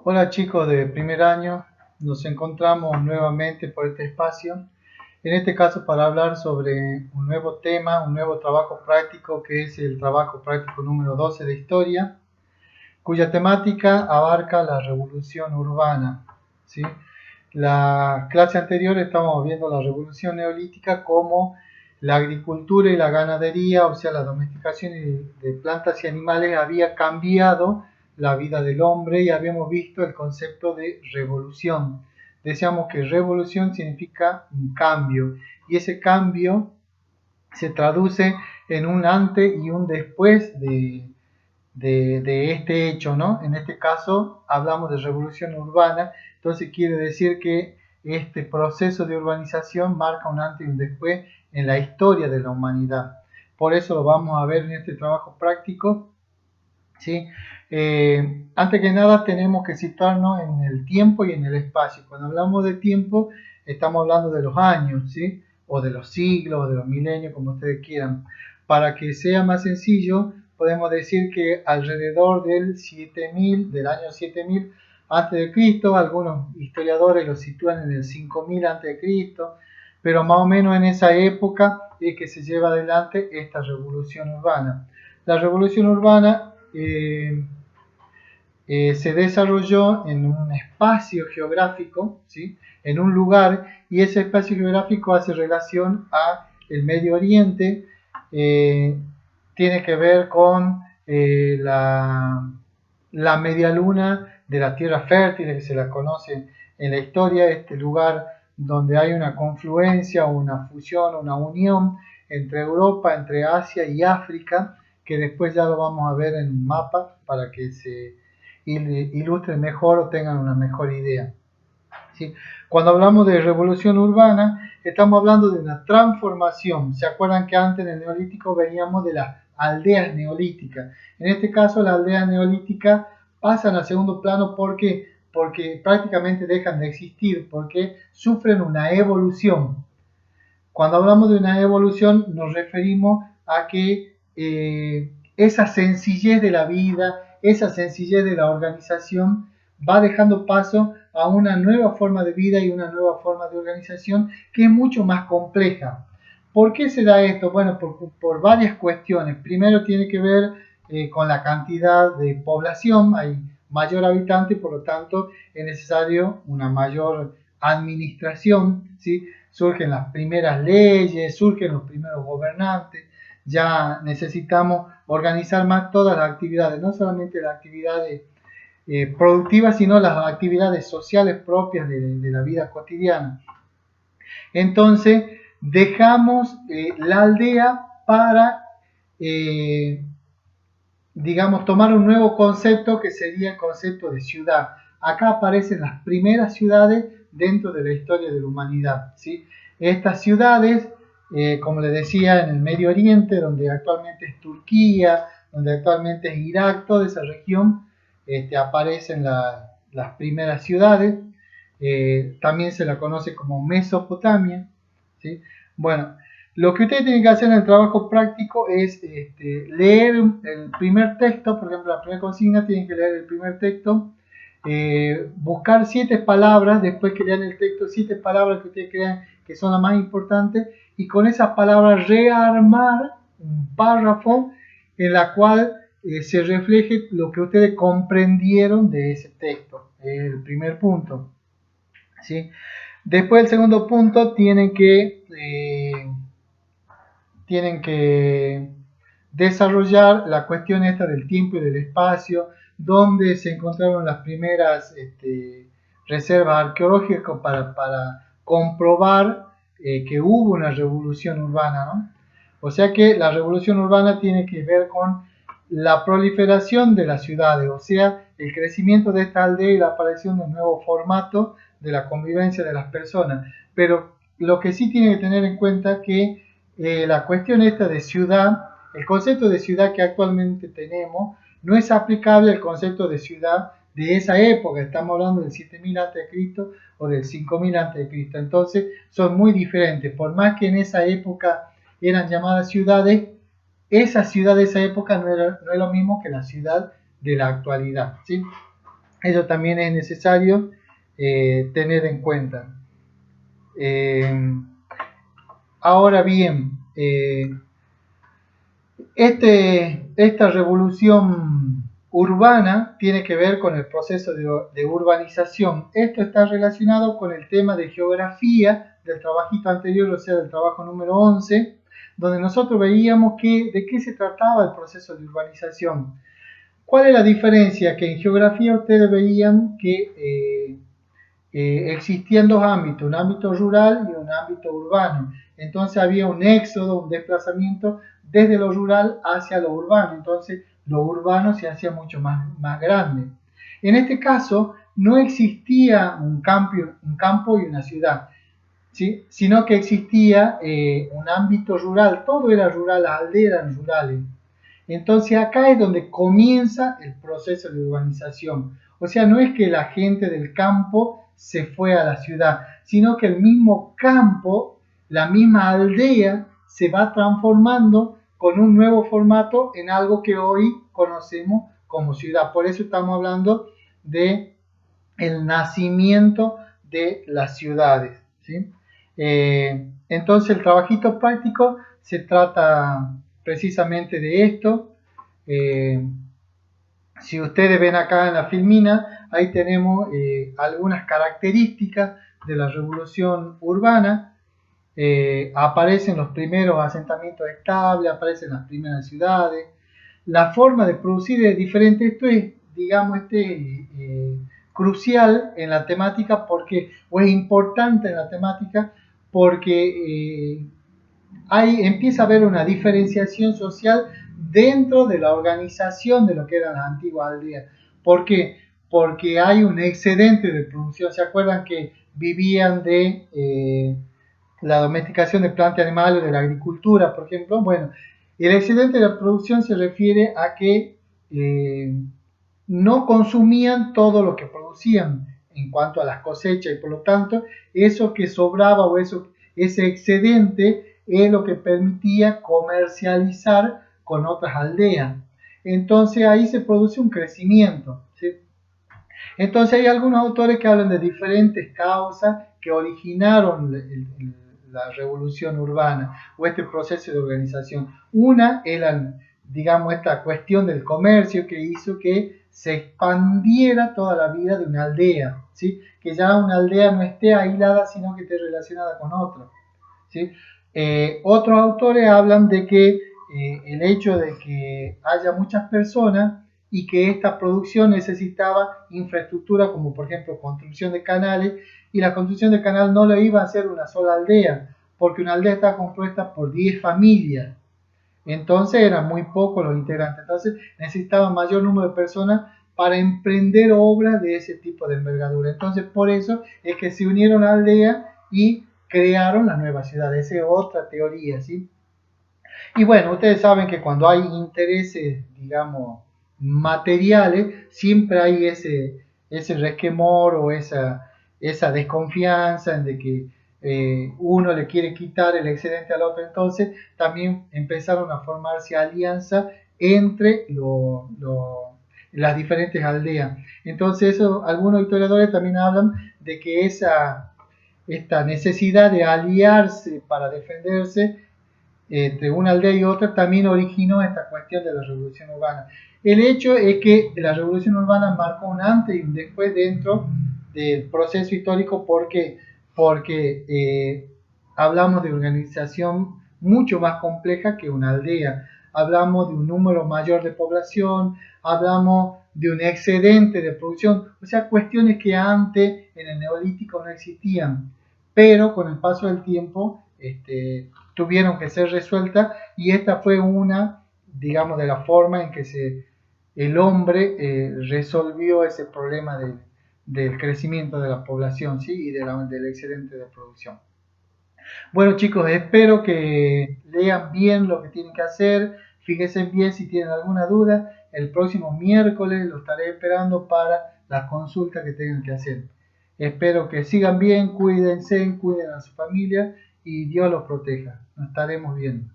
Hola chicos de primer año, nos encontramos nuevamente por este espacio, en este caso para hablar sobre un nuevo tema, un nuevo trabajo práctico que es el trabajo práctico número 12 de historia, cuya temática abarca la revolución urbana. ¿Sí? La clase anterior estábamos viendo la revolución neolítica como la agricultura y la ganadería, o sea, la domesticación de plantas y animales había cambiado la vida del hombre y habíamos visto el concepto de revolución. Decíamos que revolución significa un cambio y ese cambio se traduce en un antes y un después de este hecho, ¿no? En este caso hablamos de revolución urbana, entonces quiere decir que este proceso de urbanización marca un antes y un después en la historia de la humanidad. Por eso lo vamos a ver en este trabajo práctico, ¿sí? Antes que nada tenemos que situarnos en el tiempo y en el espacio. Cuando hablamos de tiempo estamos hablando de los años, ¿sí? O de los siglos, o de los milenios, como ustedes quieran. Para que sea más sencillo, podemos decir que alrededor del año 7000 antes de Cristo, algunos historiadores lo sitúan en el 5000 antes de Cristo, pero más o menos en esa época es que se lleva adelante esta revolución urbana. La revolución urbana se desarrolló en un espacio geográfico, ¿sí? En un lugar, y ese espacio geográfico hace relación a el Medio Oriente, eh, tiene que ver con la media luna de la tierra fértil, que se la conoce en la historia, este lugar donde hay una confluencia, una fusión, una unión entre Europa, entre Asia y África, que después ya lo vamos a ver en un mapa para que se ilustren mejor o tengan una mejor idea. ¿Sí? Cuando hablamos de revolución urbana, estamos hablando de una transformación. ¿Se acuerdan que antes en el neolítico veníamos de las aldeas neolíticas? En este caso, las aldeas neolíticas pasan al segundo plano porque prácticamente dejan de existir, porque sufren una evolución. Cuando hablamos de una evolución nos referimos a que esa sencillez de la vida, esa sencillez de la organización va dejando paso a una nueva forma de vida y una nueva forma de organización que es mucho más compleja. ¿Por qué se da esto? Bueno, por varias cuestiones. Primero tiene que ver con la cantidad de población, hay mayor habitante y por lo tanto es necesario una mayor administración, ¿sí? Surgen las primeras leyes, surgen los primeros gobernantes, ya necesitamos organizar más todas las actividades, no solamente las actividades productivas, sino las actividades sociales propias de la vida cotidiana. Entonces, dejamos la aldea para, digamos, tomar un nuevo concepto que sería el concepto de ciudad. Acá aparecen las primeras ciudades dentro de la historia de la humanidad, ¿sí? Estas ciudades, como les decía, en el Medio Oriente, donde actualmente es Turquía, donde actualmente es Irak, toda esa región, aparecen las primeras ciudades. También se la conoce como Mesopotamia, ¿sí? Bueno, lo que ustedes tienen que hacer en el trabajo práctico es leer el primer texto, por ejemplo, la primera consigna, tienen que leer el primer texto, buscar 7 palabras, después que lean el texto, 7 palabras que ustedes crean que son las más importantes, y con esas palabras rearmar un párrafo en la cual se refleje lo que ustedes comprendieron de ese texto, el primer punto, ¿sí? Después el segundo punto tienen que desarrollar la cuestión esta del tiempo y del espacio, donde se encontraron las primeras reservas arqueológicas para comprobar que hubo una revolución urbana, ¿no? O sea que la revolución urbana tiene que ver con la proliferación de las ciudades, o sea, el crecimiento de esta aldea y la aparición de un nuevo formato de la convivencia de las personas. Pero lo que sí tiene que tener en cuenta que la cuestión esta de ciudad, el concepto de ciudad que actualmente tenemos, no es aplicable al concepto de ciudad de esa época. Estamos hablando del 7000 a.C. o del 5000 a.C. Entonces son muy diferentes. Por más que en esa época eran llamadas ciudades, esa ciudad de esa época no es lo mismo que la ciudad de la actualidad, ¿sí? Eso también es necesario tener en cuenta. Ahora bien, esta revolución urbana tiene que ver con el proceso de urbanización. Esto está relacionado con el tema de geografía del trabajito anterior, o sea, del trabajo número 11, donde nosotros veíamos de qué se trataba el proceso de urbanización. ¿Cuál es la diferencia? Que en geografía ustedes veían que existían dos ámbitos, un ámbito rural y un ámbito urbano. Entonces había un éxodo, un desplazamiento desde lo rural hacia lo urbano. Entonces lo urbano se hacía mucho más grande. En este caso no existía un campo y una ciudad, ¿sí? Sino que existía un ámbito rural, todo era rural, las aldeas eran rurales. Entonces acá es donde comienza el proceso de urbanización. O sea, no es que la gente del campo se fue a la ciudad, sino que el mismo campo, la misma aldea, se va transformando con un nuevo formato en algo que hoy conocemos como ciudad. Por eso estamos hablando de el nacimiento de las ciudades, ¿sí? Entonces el trabajito práctico se trata precisamente de esto. Eh, si ustedes ven acá en la filmina, ahí tenemos algunas características de la revolución urbana. Aparecen los primeros asentamientos estables, aparecen las primeras ciudades. La forma de producir es diferente. Esto es, digamos, crucial en la temática porque, o es importante en la temática porque empieza a haber una diferenciación social dentro de la organización de lo que eran las antiguas aldeas. ¿Por qué? Porque hay un excedente de producción. ¿Se acuerdan que vivían de la domesticación de plantas y animales, de la agricultura, por ejemplo? Bueno, el excedente de la producción se refiere a que no consumían todo lo que producían en cuanto a las cosechas y por lo tanto eso que sobraba o ese excedente es lo que permitía comercializar con otras aldeas. Entonces ahí se produce un crecimiento, ¿sí? Entonces hay algunos autores que hablan de diferentes causas que originaron la revolución urbana o este proceso de organización. Una era, digamos, esta cuestión del comercio que hizo que se expandiera toda la vida de una aldea, ¿sí? Que ya una aldea no esté aislada, sino que esté relacionada con otra, ¿sí? Otros autores hablan de que el hecho de que haya muchas personas y que esta producción necesitaba infraestructura como por ejemplo construcción de canales y la construcción de canal no lo iba a hacer una sola aldea porque una aldea está compuesta por 10 familias, entonces eran muy pocos los integrantes, entonces necesitaba mayor número de personas para emprender obras de ese tipo de envergadura. Entonces por eso es que se unieron a la aldea y crearon la nueva ciudad. Esa es otra teoría, ¿sí? Y bueno, ustedes saben que cuando hay intereses, digamos, materiales, siempre hay ese resquemor o esa desconfianza en de que uno le quiere quitar el excedente al otro. Entonces también empezaron a formarse alianzas entre las diferentes aldeas. Entonces algunos historiadores también hablan de que esta necesidad de aliarse para defenderse entre una aldea y otra también originó esta cuestión de la revolución urbana. El hecho es que la revolución urbana marcó un antes y un después dentro del proceso histórico porque hablamos de organización mucho más compleja que una aldea. Hablamos de un número mayor de población, hablamos de un excedente de producción, o sea, cuestiones que antes en el neolítico no existían, pero con el paso del tiempo tuvieron que ser resueltas y esta fue una, digamos, de la forma en que el hombre resolvió ese problema del crecimiento de la población, ¿sí? Y del excedente de producción. Bueno chicos, espero que lean bien lo que tienen que hacer, fíjense bien si tienen alguna duda, el próximo miércoles lo estaré esperando para las consultas que tengan que hacer. Espero que sigan bien, cuídense, cuiden a su familia y Dios los proteja. Nos estaremos viendo.